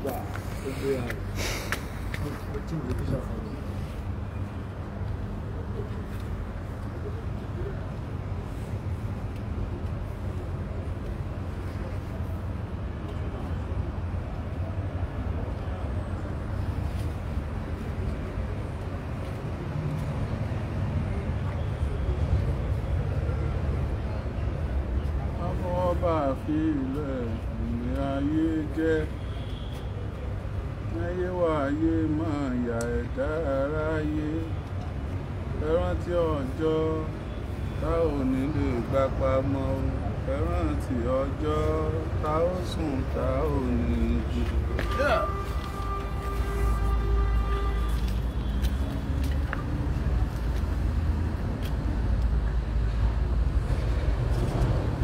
gbà gbogbo àrùn ó tí ìwé bí sọ̀fọ̀ mi. Ọba fi ilẹ̀ ní ayé jẹ́ ayé wá ayé máa yà ẹ̀dá aráyé ẹ rántí ọjọ́ tá ò ní lè gbà pamọ́ ẹ rántí ọjọ́ tá ó sùn tá ò ní jí.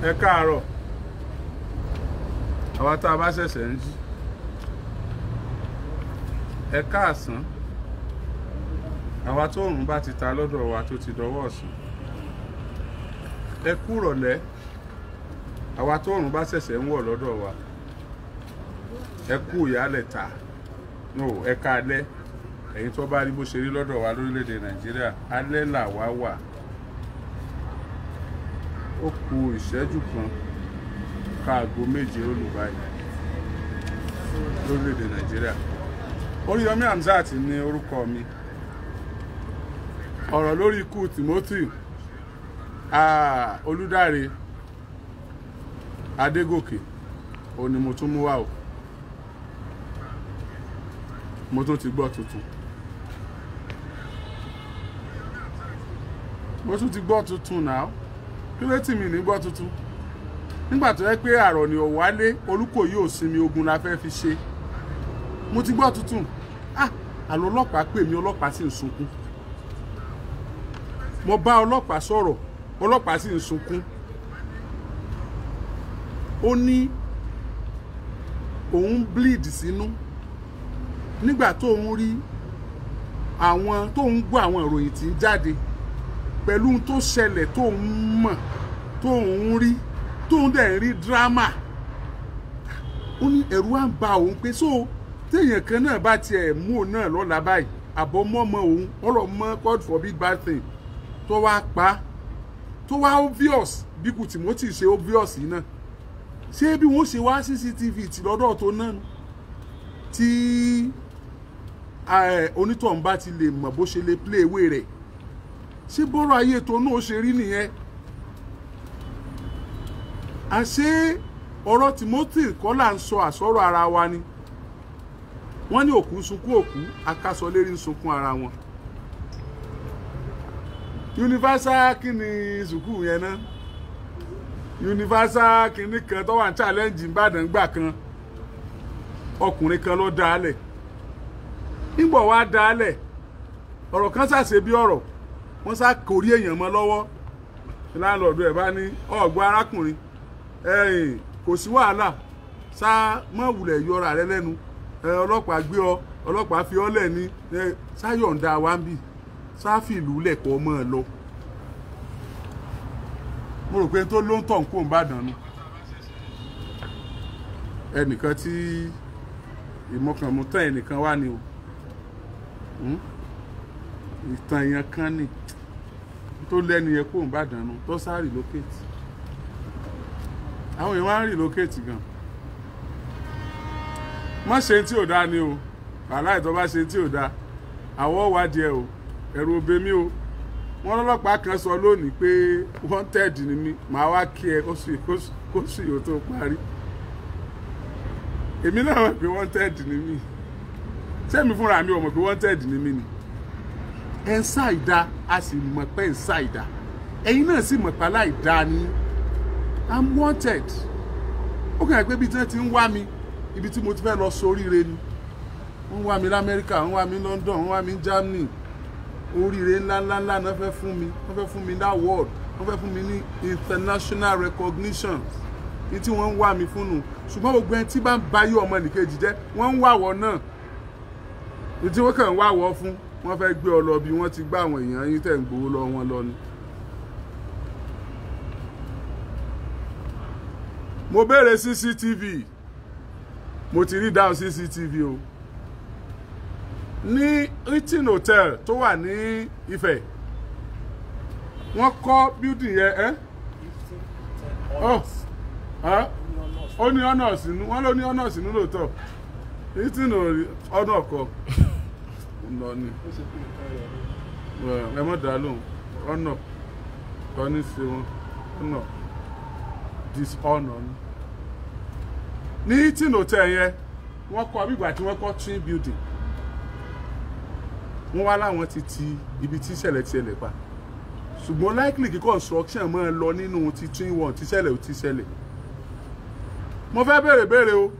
Ẹ káàárọ̀ àwa tá a bá ṣẹ̀ṣẹ̀ ń jí, ẹ káàsán àwa tó òrùn bá ti ta lọ́dọ̀ wa tó ti dọwọ́ ọ̀sán, ẹ kú ìrọ̀lẹ́ àwa tó òrùn bá ṣẹ̀ṣẹ̀ ń wọ̀ lọ́dọ̀ wa, ẹ kú ìyálẹ̀ta ẹ káalẹ́ ẹ̀yin tó bá rí bó ṣe rí lọ́dọ̀ wa lórílẹ̀‐èdè Nàìjíríà, alẹ́ là wá wà. Ó kù ìṣẹ́jú kan káàgó méje olùbáyìí lórílẹ̀‐èdè Nàìjíríà. Oríyọmí Hamzat ní orúkọ mi. Ọ̀rọ̀ lórí ikú Timothy Olúdáre Adégòkè òun ni mo tún mú wá o. Mo tún ti gbọ́ tuntun. Mo tún ti gbọ́ tuntun náà. Kí ló tì mí ní gbọ́ tuntun? Nígbà tó yẹ pé àrọ̀ ni ò wálé, Olúkòyí ò sinmi, ogun la fẹ́ fi ṣe. Mo ti gbọ́ tuntun. Àlọ́ ọlọ́pàá pè mí, ọlọ́pàá sì ń sunkún. Mo bá ọlọ́pàá sọ̀rọ̀, ọlọ́pàá sì ń sunkún. Ó ní òun bleed sínú nígbà tó ń rí àwọn tó ń gbọ́ àwọn ìròyìn tí ń jáde pẹ̀lú tó ṣẹlẹ̀ tó ń mọ̀ tó ń rí tó ń dẹ̀ rí dírámà. Ó ní ẹ̀rù á ń ba òun pé so téèyàn kan náà bá tiẹ̀ mú òun náà lọ́la báyìí àbọ̀ mọ́mọ́ òun ọlọ́mọ God forbid bad thing tó wá pa tó wá obvious bí kù Timothy ṣe obvious yìí náà, ṣé bí wọ́n ṣe wá CCTV ti lọ́dọ̀ tó náà tí onítọ̀hún bá ti lè mọ̀ bó ṣe lè play away rẹ̀, ṣé bọ́rọ̀ ayé tó náà ṣe rí nìyẹn? Àṣé ọ̀rọ̀ Timothy kọ́ là ń sọ àsọ̀rọ̀ ara wa ni. Wọ́n ní òkú sunkún òkú, akásọ lérí ń sunkún ara wọn. Universal kí ni sùkúù yẹn náà? Universal kìíní kan tó wà ní challenge Ìbàdàn gbà kan, ọkùnrin kan ló dálẹ̀. Nígbà wá dálẹ̀, ọ̀rọ̀ kan ṣàṣe bí ọ̀rọ̀, wọ́n sá kórí èèyàn mọ́ lọ́wọ́. Láńlọ́ọ̀dù ẹ̀ bá ní ọ̀gbọ́n arákùnrin kò sí wàhálà, sá mọ́ wulẹ̀ yọra rẹ lẹ́nu, ọlọ́pàá gbé ọ, ọlọ́pàá fi ọ́ lẹ̀ ní sáyọ̀ǹda wa ń bì, sáfìlú lẹ̀kọ́ mọ́ ẹ lọ. Mo rò pé tó ló ń tọ̀ ń kó Ìbàdàn nu. Ẹnìkan tí ìmọ̀kànmú tán ẹnìkan wá ni o. Ìtàn èèyàn kan ni tó lẹ́nu yẹn kó Ìbàdàn nu tó sá relocate. Àwọn èèyàn wá ń relocate gan. Má ṣe tí ò dá ni o. Wàhálà ìtọ́ bá ṣe tí ò dá. Àwọ̀ wádìí ẹ o. Ẹ̀rù ò bẹ mí o. Wọ́n lọ́lọ́pàá kan sọ lónìí pé wanted ni mí, màá wá kí ẹ kó sì yóò tó parí. Èmi náà mọ̀ pé wanted ni mí. Sẹ́mi fúnra mi ò mọ̀ pé wanted ni mí ni. Ẹ ń ṣàìdá, a sì mọ̀ pé ń ṣàìdá. Ẹ̀yin náà sì mọ̀ pé aláìdá ni. I'm wanted. Ó kàn pé ibi tí wọ́n ti ń wá mi, ibi tí mo ti fẹ́ lọ sóríire ni. Wọ́n wá mi l'Amẹ́ríkà, wọ́n wá mi London, wọ́n wá mi Germany. Oríire ńláńlá náà fẹ́ fún mi, wọ́n fẹ́ fún mi ní award, wọ́n fẹ́ fún mi ní international recognition ní tí wọ́n ń wá mi fún nù. Ṣùgbọ́n gbogbo ẹni tí bá ń bayé ọmọ nìkejì jẹ́, wọ́n ń wàwọ̀ náà. Ní tí wọ́n kàn ń wàwọ̀ fún, wọ́n fẹ́ gbé ọ lọ bí wọ́n ti gbá àwọn èèyàn yín tẹ̀ ń gbowó lọ wọn lọ ni. Mo béèrè CCTV mo ti rí down CCTV o ní Hilton Hotel tó wà ní Ifẹ̀ wọ́n kọ́ building yẹn ó ní ọ̀nà sínú wọ́n ló ní ọ̀nà sínú lóòótọ́ Hilton ọ̀nà ọ̀kọ́ lọ ni ẹ mọ̀ dá lóhùn ọ̀nà kọ́ ní ṣe wọn ọ̀nà dishonor ní Hilton Hotel yẹn wọ́n kọ́ bígbà tí wọ́n kọ́ twin building wọ́n wá láwọn ti ibi tí ìṣẹ̀lẹ̀ ti ṣẹlẹ̀ pa ṣùgbọ́n likely kí construction máa lọ nínú ti twin one tí ṣẹlẹ̀ ò ti ṣẹlẹ̀ mo fẹ́ béèrè o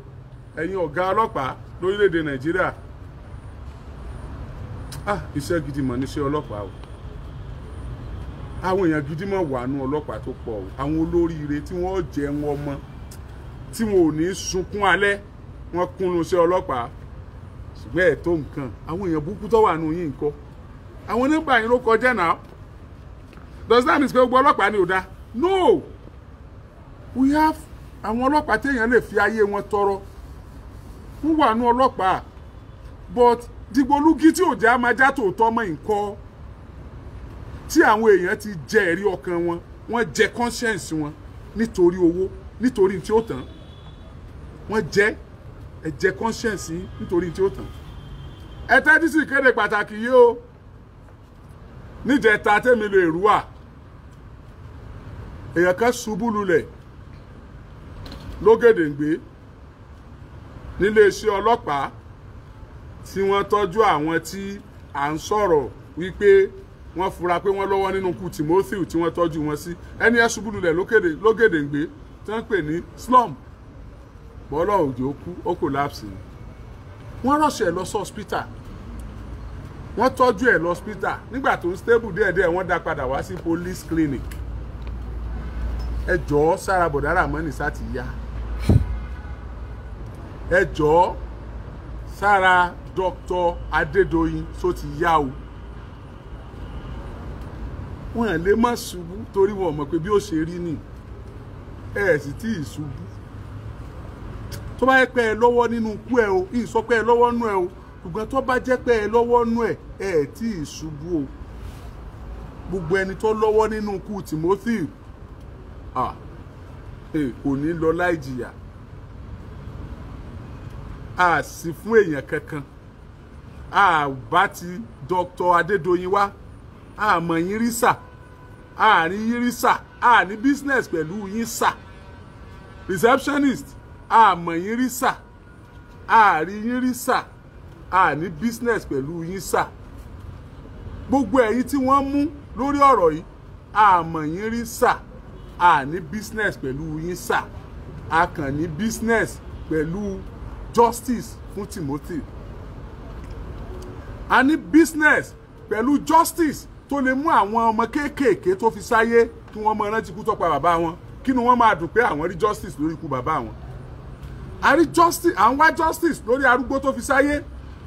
ẹ̀yin ọ̀gá ọlọ́pàá lórílẹ̀‐èdè Nàìjíríà iṣẹ́ gidi mọ̀ níṣẹ́ ọlọ́pàá o àwọn èèyàn gidi mọ̀ wà nú ọlọ́pàá tó pọ̀ o àwọn olóríire tí wọ́n jẹ́ wọn mọ́ tí wọn ò ní sunkún alẹ́ wọn kúnnú iṣẹ́ ọlọ́pàá ṣùgbọ́n ẹ̀ tó nǹkan àwọn èèyàn burúkú tó wà nù yín nǹkan àwọn nígbà yín ló kọjá náà does that mean pé gbogbo ọlọ́pàá ni ò dá no we have àwọn ọlọ́pàá téèyàn lè fi ayé wọn tọrọ wọ́n wà nù ọlọ́pàá but dìgbòlúgí tí ò já máa já tòótọ́ mọ́ nǹkan tí àwọn èèyàn ti jẹ ẹ̀rí ọkàn wọn wọ́n jẹ conscience wọn nítorí owó nítorí tí ó tán wọ́n jẹ ẹ̀jẹ̀ conscience nítorí tí ó tán ẹ tẹ́tí sí ìkéde pàtàkì yìí o níjẹta tẹ́mi lè rú wà èèyàn kan ṣubú lulẹ̀ lógèdèǹgbé níléeṣẹ́ ọlọ́pàá tí wọ́n tọ́jú àwọn tí à ń sọ̀rọ̀ wípé wọ́n fura pé wọ́n lọ́wọ́ nínú ikú Timothy tí wọ́n tọ́jú wọn sí ẹni ẹ ṣubú lulẹ̀ lógèdèǹgbé tí wọ́n pè ní slum bọ́lá òjò kú ó collapse wọ́n rọ̀ṣẹ̀ lọ sí hospital wọ́n tọ́jú ẹ̀ lọ hospital nígbà tó ń stable díẹ̀díẹ̀ wọ́n dá padà wá sí police clinic ẹ jọ̀ọ́ sára bọ̀dá Ramoni sá ti yá ẹ jọ̀ọ́ sára Dr. Adédoyin só ti yá o wọ́n lè má ṣubú torí wọ́n mọ̀ pé bí ó ṣe rí ni ẹ sì tí ì ṣubú tó bá yẹ pé ẹ lọ́wọ́ nínú ikú ẹ o ìsọ pé ẹ lọ́wọ́ nú ẹ o ṣùgbọ́n tó bá jẹ́ pé ẹ lọ́wọ́ nú ẹ ẹ tí ì ṣubú o gbogbo ẹni tó lọ́wọ́ nínú ikú Timothy kò ní lọ láì jìyà a sì fún èèyàn kankan a bá ti Dr. Adédoyin wá a mọ̀ yín rí sà a ní yín rí sà a ní business pẹ̀lú yín sà receptionist a mọ̀ yín rí sà a rí yín rí sà a ní business pẹ̀lú yín sà gbogbo ẹ̀yin tí wọ́n mú lórí ọ̀rọ̀ yìí a mọ̀ yín rí sà a ní business pẹ̀lú yín sà a kàn ní business pẹ̀lú justice fún Timothy a ní business pẹ̀lú justice tó lè mú àwọn ọmọ kéékèèké tó fi sáyé kí wọ́n máa rántí ikú tó pa bàbá wọn kí ni wọ́n máa dùn pé àwọn rí justice lórí ikú bàbá wọn a rí justice à ń wá justice lórí arúgbó tó fi sáyé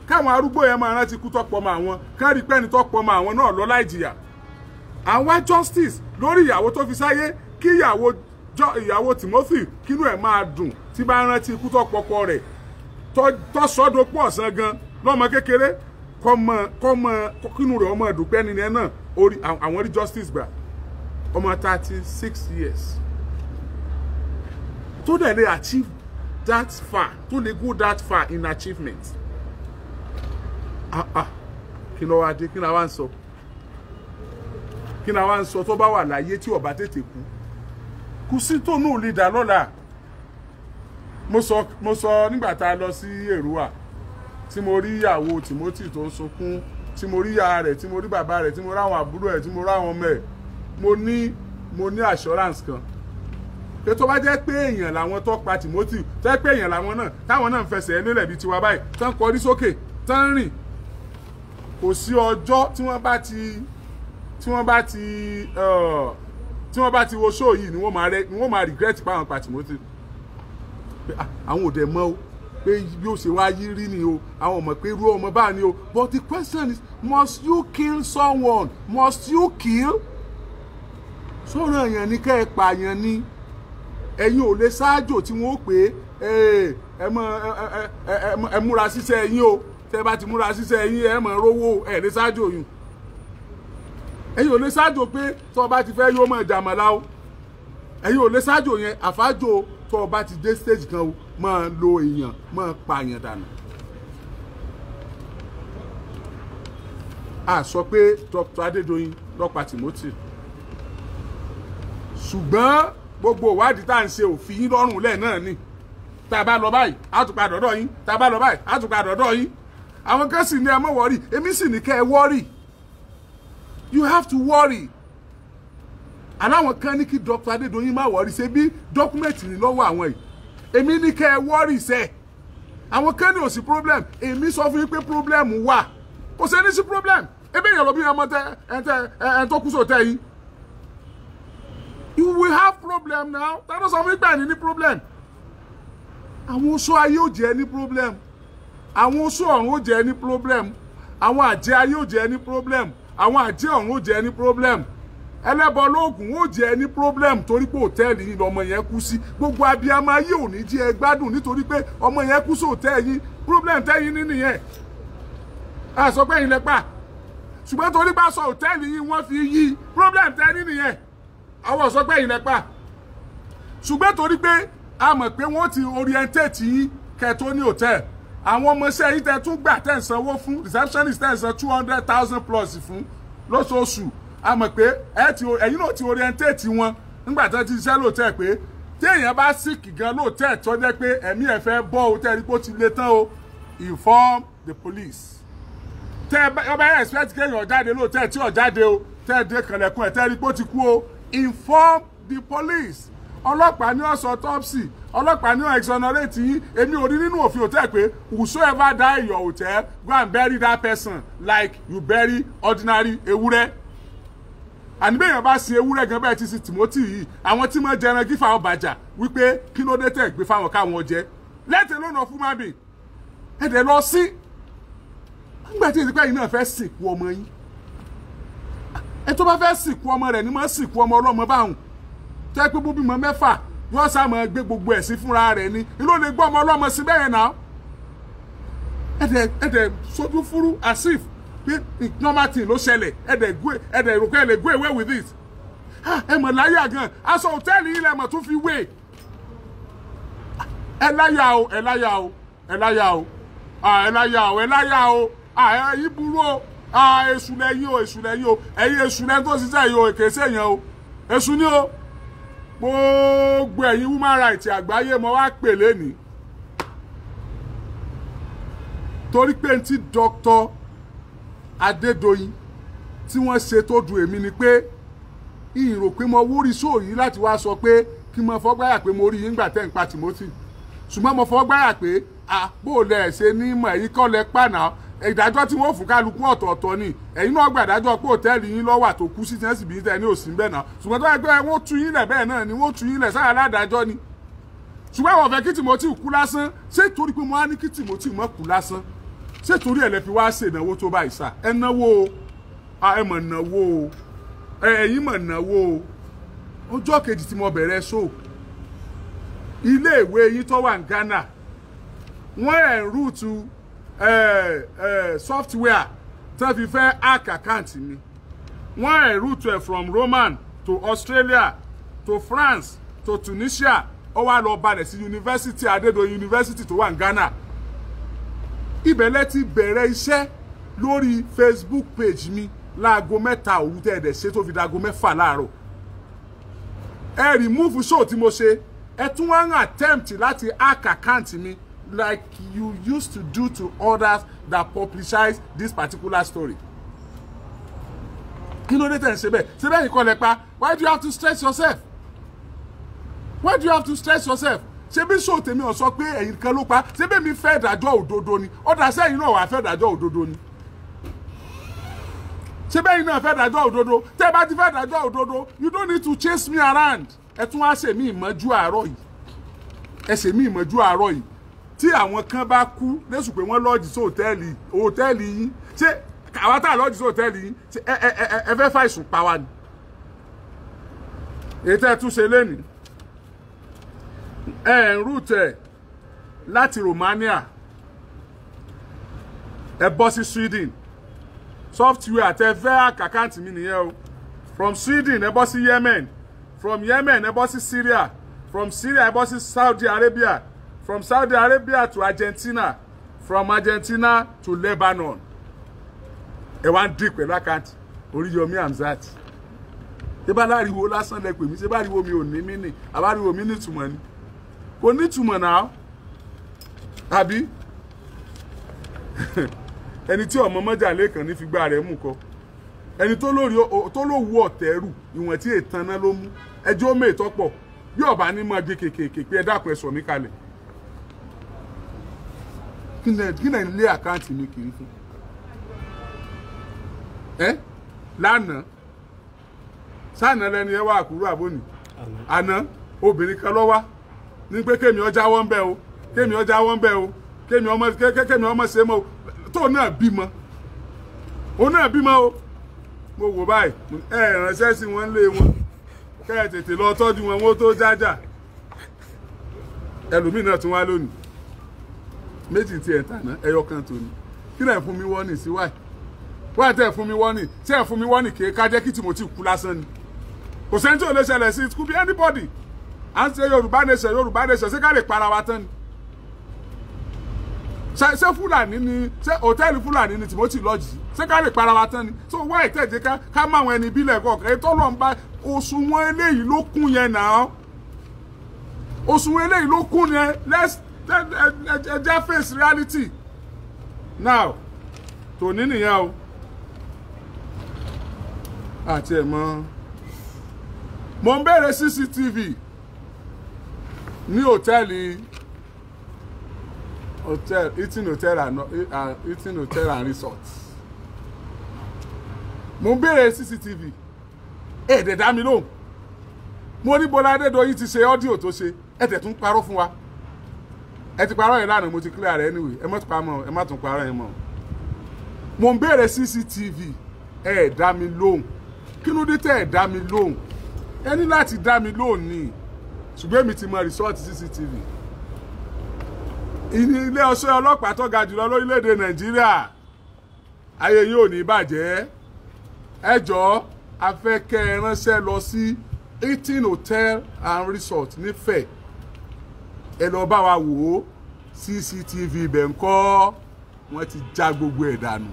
káwọn arúgbó yẹn máa rántí ikú tó pọ̀ mọ́ àwọn kán rí pẹ́ni tó pọ̀ mọ́ àwọn náà lọ láì jìyà à ń wá justice lórí ìyàwó tó fi sáyé kí ìyàwó Timothy kínú ẹ̀ máa dùn tí bá rántí ikú tó pọ̀pọ̀ rẹ̀ tó sọ́dọ̀ pọ̀ ọ̀sán gan lọ́mọ kékeré kínú rẹ̀ ọmọ ẹ̀dùnpẹ́ nínú ẹ̀ náà àwọn rí justice gbà ọmọ 36 years tó dẹ̀ lè achieve that far tó lè go that far in achievement kí ló wá dé kí ló wá ń sọ tó bá wà láyé tí ó bá tètè kú kú sí tó náà lè dá lọ́la mo sọ nígbà tá a lọ sí Èrúwà tí mo rí ìyàwó Timothy tó ń sunkún tí mo rí ìyá rẹ̀ tí mo rí bàbá rẹ̀ tí mo rí àwọn àbúrò ẹ̀ tí mo rí àwọn ọmọ ẹ̀ mo ní assurance kan pé tó bá jẹ́ pé èèyàn làwọn tó pa Timothy tó jẹ́ pé èèyàn làwọn náà táwọn náà ń fẹsẹ̀ nílẹ̀ bíi tiwa báyìí tán kọrí sókè tán rìn kò sí ọjọ́ tí wọ́n bá ti wo show yìí ni wọ́n máa regret pa àwọn pa Timothy pé àwọn ò dẹ̀ mọ̀ o pé bí ó ṣe wá yí rí ni o àwọn ọmọ pé irú ọmọ bá ni o but the question is must you kill someone must you kill sọ̀rọ̀ èèyàn ní kẹ́ ẹ pààyàn ni ẹ̀yin ò lè ṣáájò tí wọ́n ó pè ẹ múra ṣiṣẹ́ yín o tẹ́ bá ti múra ṣiṣẹ́ yín ẹ mọ̀ rówó ẹ̀ lè ṣáájú oyún ẹ̀yin ò lè ṣáájú pé tó bá ti fẹ́ yóò mọ̀ jàmọ̀lá o ẹ̀yin ò lè ṣáájú yẹn àfájò tó bá ti dé stage kan o máa lo èèyàn máa pààyàn dànù. a sọ pé Dr. Adédoyin lọ́pàá Timothy ṣùgbọ́n gbogbo ìwádìí tá à ń ṣe òfin yín lọ́rùn lẹ̀ náà ni tá a bá lọ báyìí á tún padà dọ́dọ̀ yín tá a bá lọ báyìí á tún padà dọ́dọ̀ yín àwọn kan sì ní ẹ má wọ́rì èmi sì ní kẹ́ ẹ wọ́rì you have to worry aláwọn kan ní kí Dr. Adédoyin má wọ́rì ṣe bí dọ́kúmẹ̀tì ní lọ́wọ́ àwọn yìí èmi ní kẹ́ ẹ wọ́rì sẹ́ àwọn kan ní ò sí problem èmi sọ fún yín pé problem wà kò sẹ́ni sí problem ebe èèyàn lọ bí ọmọ ẹ tó kú sóòtẹ́ yìí you will have problem now tàbí sọ fún ìgbà ní problem àwọn oṣó ayé ò jẹ́ ní problem àwọn oṣó ọ̀run ò jẹ́ ní problem àwọn àjẹ́ ayé ò jẹ́ ní problem àwọn àjẹ́ ọ̀run ò jẹ́ ní problem ẹlẹ́bọ lóògùn ò jẹ́ ní problem torí pé hòtẹ́ẹ̀lì yìí lọmọ yẹn kú sí gbogbo abiyamọ ayé ò ní jẹ́ ẹ gbádùn nítorí pé ọmọ yẹn kú sí hòtẹ́ẹ̀lì yìí problem tẹ́yìn ní nìyẹn a sọ pé yín lẹ́pà ṣùgbọ́n torí bá sọ hòtẹ́ẹ̀lì yìí wọ́n fi yí problem tẹ́yìn nìyẹn àwọn sọ pé yín lẹ́pà ṣùgbọ́n torí pé a mọ̀ pé wọ́n ti orientate yín kẹ́tó ní hòtẹ́ẹ̀lì àwọn ọmọọṣẹ́ yìí tẹ́ tún gbà tẹ́ ń sanwó fún receptionist tẹ́ ń san 200,000 plus fún lóṣooṣù a mọ̀ pé ẹ̀yin náà ti orientate wọn nígbà tí wọ́n ti ṣiṣẹ́ lóòtẹ́ẹ̀ pé tí èèyàn bá sick gan lóòtẹ́ẹ̀ tó jẹ́ pé ẹ̀mí ẹ̀ fẹ́ bọ́ o tẹ́ ẹ rí pé ó ti le tán o inform the police tẹ́ ẹ bá expect kéèyàn jáde lóòtẹ́ẹ̀ tí ò jáde o tẹ́ ẹ dé kànlẹ̀kùn ẹ̀ tẹ́ ẹ rí pé ó ti kú o inform the police ọlọ́pàá ní ọ̀sán autopsy ọlọ́pàá ní exonerate yín èmi ò rí nínú òfin hòtẹ́ẹ̀ pé whosoever die in your hotel go and bury that person like you bury ordinary ewúrẹ́ àní bẹ́ẹ̀ yẹn bá sin ewúrẹ́ gan bẹ́ẹ̀ ti sin Timothy yìí àwọn tí wọ́n jẹran kí fáwọn bàjá wípé kí ló dé tẹ̀ gbé fáwọn káwọn jẹ lẹ́tẹ̀ lónà fún mábì ẹ̀dẹ̀ lọ sí nígbà tí ìdípẹ́ yìí náà fẹ́ sìnkú ọmọ yín ẹ tó bá fẹ́ sìnkú ọmọ rẹ̀ ni máa sìnkú ọmọ ọlọ́mọ báwọn tẹ́ pé bó bímọ mẹ́fà yóò sá máa gbé gbogbo ẹ̀ sí fúnra rẹ̀ ni ló lè gbọ́ ọmọ ọlọ́mọ sí bẹ́ẹ̀ náà ẹ̀dẹ̀ sojú fúrú asif pé normal thing ló ṣẹlẹ̀ ẹ̀dẹ̀ rò pé ẹ lè go away with it ẹ mọ̀ láyà gan aṣọ hòtẹ́ẹ̀lì yìí lẹ̀ mọ̀ tún fi wé ẹ láyà o ẹ láyà o ẹ láyà o ẹ láyà o ẹ láyà o yìí burú o èṣù lẹ́yìn o èṣù lẹ́yìn o ẹ̀yin èṣù lẹ́yìn tó ṣiṣẹ́ yìí o èké sèyàn o èṣù ni o gbogbo ẹ̀yin human rights àgbáyé mo wá pè lẹ́nìí torí pé tí Dr. Adédoyin tí wọ́n ṣe tó dùn èmi ni pé ìrò pé mo wúrí sóò yìí láti wá sọ pé kí mo fọgbáyà pé mo rí yín gbà tẹ́ ń pa Timothy ṣùgbọ́n mo fọgbáyà pé bó lẹ̀ ṣe ní mọ̀ èyí kọ́ lẹ pàná ìdájọ́ tí wọ́n fún kálukú ọ̀tọ̀ọ̀tọ̀ ni ẹ̀yin náà gbàdájọ́ pé hòtẹ́ẹ̀lì yín lọ́wọ́ tó kú sí tẹ́sí bí tẹ́ ní òsì ń bẹ̀ náà ṣùgbọ́n tó yẹ pé wọ́n tú yín lẹ̀ bẹ́ẹ̀ náà ni wọ́n tú yín lẹ̀ sára ládájọ́ ni ṣùgbọ́n àwọn ọ̀fẹ́ kí Timothy kú lásán ṣé torí pé mo á ní kí Timothy mọ́ kú lásán ṣé torí ẹ̀ lẹ fi wá ṣe ìnáwó tó báyìí sá ẹ náwó o ẹ mọ̀ náwó o ẹ̀yin mọ̀ náwó o ọjọ́ kejì tí mo bẹ̀rẹ̀ show ilé ìwé yín tó wà ní Ghana wọ́n ẹ̀ ń rúùtù software tó fi fẹ́ hack account mi wọ́n ẹ̀ rúùtù ẹ̀ from Roman to Australia to France to Tunisia ó wá lọ balẹ̀ sí University Adédoyin University tó wà ní Ghana ibẹ̀ lẹ ti bẹ̀rẹ̀ iṣẹ́ lórí Facebook page mi láago 3 òru tẹ́ ẹ̀dẹ̀ ṣe tó fi dago 6 láàárọ̀ ẹ remove show tí mo ṣe ẹ tún wá ń attempt láti hack account mi like you used to do to others that publicize this particular story. Kí ló dé tẹ̀ ń ṣe bẹ́ẹ̀? Ṣé bẹ́ẹ̀ nìkan lẹ pa? Why do you have to stress yourself? Why do you have to stress yourself? Ṣé bí show tèmi ò sọ pé ẹ̀yin kan ló pa? Ṣé bẹ́ẹ̀ mi fẹ́ dájọ́ òdodo ni? Ó dá sẹ́yìn náà wà fẹ́ dájọ́ òdodo ni. Ṣé bẹ́ẹ̀ náà fẹ́ dájọ́ òdodo? Tẹ́ bá ti fẹ́ dájọ́ òdodo, you don't need to chase me around. Ẹ tún wá ṣe mí ìmọ̀jú àárọ̀ yìí. Ẹ ṣe mí ìmọ̀jú àárọ̀ yìí. Tí àwọn kan bá kú lẹ́sùn pé wọ́n lọ́ọ̀jì sí hòtẹ́ẹ̀lì yín ṣé àwa tá a lọ́ọ̀jì sí hòtẹ́ẹ̀lì yín ṣé ẹ fẹ́ fàìsùn pa wá ni. Èyí tẹ́ ẹ tún ṣe lénìí ẹ ń rúùtẹ̀ láti Romania ẹ bọ́ sí Sweden software tẹ fẹ́ àkáǹtì mi nìyẹn o from Sweden ẹ bọ́ sí Yemen from Yemen ẹ bọ́ sí Syria from Syria ẹ bọ́ sí Saudi Arabia from Saudi Arabia to Argentina from Argentina to Lebanon ẹ wá ń dín pẹ̀lú àkáǹtì Oríyọmí Hamzat ṣé bá láriwo lásán lẹ pè mí ṣé bá riwo mi ò ní mí nì àbáriwo mi nítumọ̀ ni kò nítumọ̀ náà àbí ẹni tí ọmọ mọ́jà lẹ́kàn ní figbá rẹ̀ mú kọ ẹni tó lówó ọ̀tẹ̀rù ìwọ̀n tí ètàn náà ló mú ẹjọ́ ó mèétọ́ pọ̀ bí ọ̀bá ní mọ́ gbé kékèké pé ẹ dákun ẹ sọ mí kalẹ̀ kí náà lé àkáǹtì mi kiri fún lánàá sáànà lẹni ẹ wá àkúrú àbónì àná obìnrin kan lọ wá ní pé kémi ọjà wọ́n bẹ́ o kémi ọjà wọ́n bẹ́ o kémi ọmọ ṣe mọ́ o tó náà bímọ o náà bímọ o mo wò báyìí ránṣẹ́ sí wọn lé wọn kẹ́ ẹ tètè lọ tọ́jú wọn wọ́n tó jájà ẹlòmíì náà tún wá lónìí méjì tí ẹ̀ ń tàná ẹyọ kan tó ní kí náà fún mi wọ́nì sí wáyé wọ́n tẹ̀ fún mi wọ́nì tí ẹ̀ fún mi wọ́nì kì í ká jẹ́ kí Timothy kú lásán ni kò sẹ́ni tí ò lè ṣẹlẹ̀ sí it could be anybody à ń ṣe Yorùbá nation ṣé ká lè para wa tán ni ṣé Fúlàní ni ṣé hòtẹ́ẹ̀lì Fúlàní ni Timothy lọ́jì ṣé ká lè para wa tán ni so wá ìtẹ̀jẹ́ ká má àwọn ẹni ìbílẹ̀ kọ̀ọ̀kan ètò ọlọ́mba òṣùwọ̀n eléyìí ló kún yẹn náà òṣùwọ̀n eléyìí ló kún yẹn let's face reality now tòní nìyẹn o àti ẹ̀ mọ́ mo ń bẹ̀rẹ̀ CCTV ní hòtẹ́ẹ̀lì eating hotel and resort mo ń bẹ̀rẹ̀ CCTV ẹ̀ẹ́dẹ̀ dá mi lóhùn mo ní Bọ́lá Adédoyin ti ṣe ọ́díò tó ṣe ẹ̀ẹ́dẹ̀ tún parọ́ fún wa ẹ ti parọ́ yẹn lánàá mo ti clear rẹ̀ anyway ẹ má tún parọ́ yẹn mọ́ mo ń bẹ̀rẹ̀ CCTV ẹ dá mi lóhùn kí ló dé tẹ́ ẹ dá mi lóhùn ẹ ní láti dá mi lóhùn ni ṣùgbọ́n èmi ti mọ resort CCTV ilé ọṣẹ́ ọlọ́pàá tó ga jùlọ lórílẹ̀‐èdè Nàìjíríà ayé yìí ò ní bàjẹ́ ẹ jọ̀ọ́ a fẹ́ kẹ́ ẹ ránṣẹ́ lọ sí Hilton Hotel and Resort nífẹ̀ẹ́ ẹ lọ bá wa wò ó CCTV ibẹ̀ ńkọ́ wọ́n ti já gbogbo ẹ̀ dànù.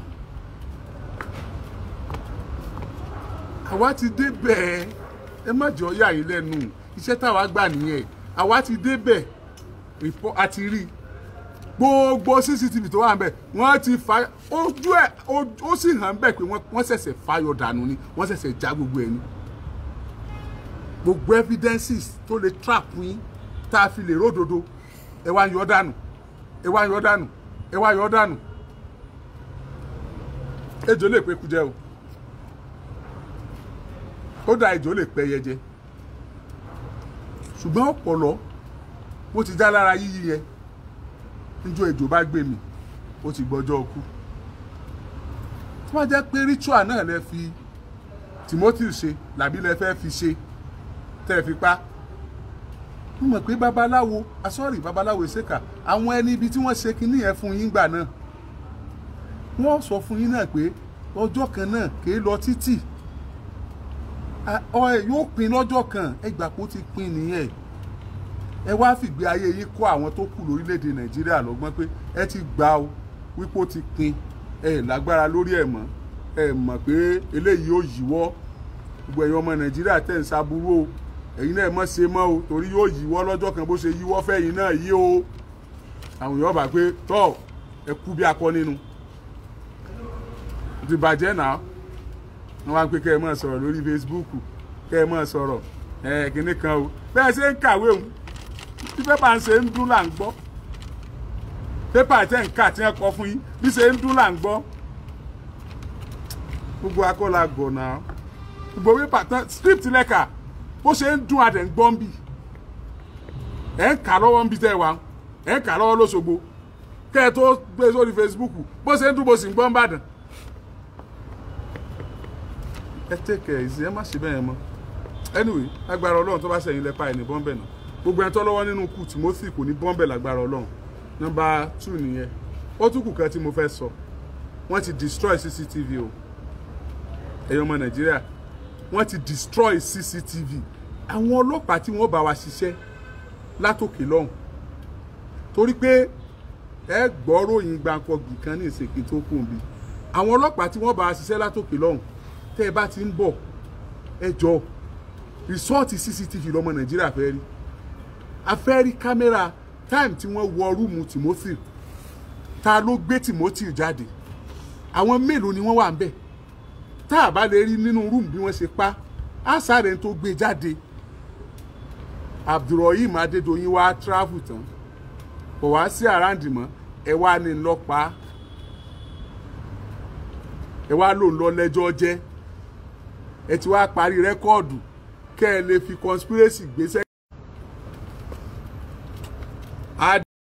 àwa ti débẹ̀ ẹ má jọ yà yín lẹ́nu iṣẹ́ táwa gbà nìyẹn àwa ti débẹ̀ àti rí gbogbo CCTV tó wà ń bẹ̀ wọ́n ti fa ojú ẹ̀ ó sì hàn bẹ́ẹ̀ pé wọ́n ṣẹ̀ṣẹ̀ fayọ̀ dànù ni wọ́n ṣẹ̀ṣẹ̀ já gbogbo ẹ̀ ni gbogbo evidences tó lè trap yín tá a fi lè ródodo ẹ wá yọ dànù ẹ wá yọ dànù ẹ wá yọ dànù ejò lè pé kújẹ o kódà ejò lè pẹ yẹjẹ ṣùgbọ́n ọpọlọ bó ti já lára yíyí yẹn níjọ́ ejò bá gbé mi ó ti gbọ́jọ́ ọkú tí wọ́n jẹ́ pé ritual náà lẹ fi Timothy ṣe làbí lẹ fẹ́ fi ṣe tẹ́ fi pa mo mọ̀ pé babaláwo babaláwo ìṣèkà àwọn ẹni ibi tí wọ́n ṣe kinní yẹn fún yín gbà náà wọ́n sọ fún yín náà pé ọjọ́ kan náà kì í lọ títì yóò pin lọ́jọ́ kan ẹgbà kó ti pin nìyẹn ẹ wá fìgbé ayé yín kó àwọn tó kù lórílẹ̀‐èdè Nàìjíríà lọ́gbọ́n pé ẹ ti gbà ó wípé ó ti pin ẹ lágbára lórí ẹ̀ mọ́ ẹ mọ̀ pé eléyìí ó yíwọ́ gbogbo ẹ̀yin ọmọ Nàìjíríà tẹ̀ ń ṣaburú o ẹ̀yin náà mọ̀ ṣe mọ́ o torí yóò yíwọ́ lọ́jọ́ kan bó ṣe yíwọ́ fẹ́yìn náà yí o àwọn èèyàn bá pé tọ́ ẹ kú bí akọ nínú ti bàjẹ́ náà wọ́n wá pé kẹ́ ẹ máa sọ̀rọ̀ lórí Facebook kẹ́ ẹ máa sọ̀rọ̀ kinní kan o bẹ́ẹ̀ ṣe ń kàwé òun bí pépà ń ṣe ń dún là ń gbọ́ pépà tẹ́ ń kà tí wọ́n kọ fún yín bí ṣe ń dún là ń gbọ́ gbogbo akọ́la gbọ̀ náà gbogbo pépà tán script lẹ́ka bó ṣe ń dún adẹ̀ ń gbọ́ ń bì ẹ̀ ń kà lọ́wọ́ ń bí tẹ́ wà ẹ̀ ń kà lọ́wọ́ lóṣogbo kẹ́ ẹ tó gbé sórí Facebook bó ṣe ń dún bó sì ń gbọ́ ń bàdàn ẹ tẹ́kẹ̀ ẹ̀sìn ẹ má ṣe bẹ́ẹ̀ mọ́ anyway lágbára Ọlọ́run tó bá ṣẹ̀yìn lẹ́pa ẹ̀ ní bọ́m̀bẹ̀ náà gbogbo ẹni tó lọ́wọ́ nínú ikú Timothy kò ní bọ́m̀bẹ̀ lágbára Ọlọ́run Number 2 nìyẹn. Ó tún kù kan tí mo fẹ́ sọ. Wọ́n ti destroy CCTV o. Ẹ̀yin ọmọ Nàìjíríà, wọ́n ti destroy CCTV. Àwọn ọlọ́pàá tí wọ́n bá wa ṣiṣẹ́ látòkè lọ́hùn. Torí pé ẹ gbọ́ ròyìn gbàǹkọ̀gbì kan ní ìsèkì tó kùn bí. Àwọn ọlọ́pàá tí wọ́n bá wa ṣiṣẹ́ látòkè lọ́hùn. Tẹ́ ẹ bá ti ń bọ̀, ẹ jọ̀ọ́ resort CCTV lọ́mọ Nàìjíríà fẹ́ rí. A fẹ́ rí kámẹ́rà time tí wọ́n wọ rúùmù Timothy. Ta ló gbé Timothy jáde? Àwọn mélòó ni wọ́n wà ńbẹ̀? Tá a bá lè rí nínú rúùmù bí wọ́n ṣe pa, á sáré tó gbé jáde. Abdulrahim Adédoyin wá travel tán. Kò wá sí àráǹdì mọ́, ẹ wá ní lọ́pàá. Ẹ wá lò ń lọ lẹ́jọ́ jẹ́. Ẹ ti wá parí rẹ́kọ́ọ̀dù kẹ́ ẹ lè fi conspiracy gbéṣẹ́.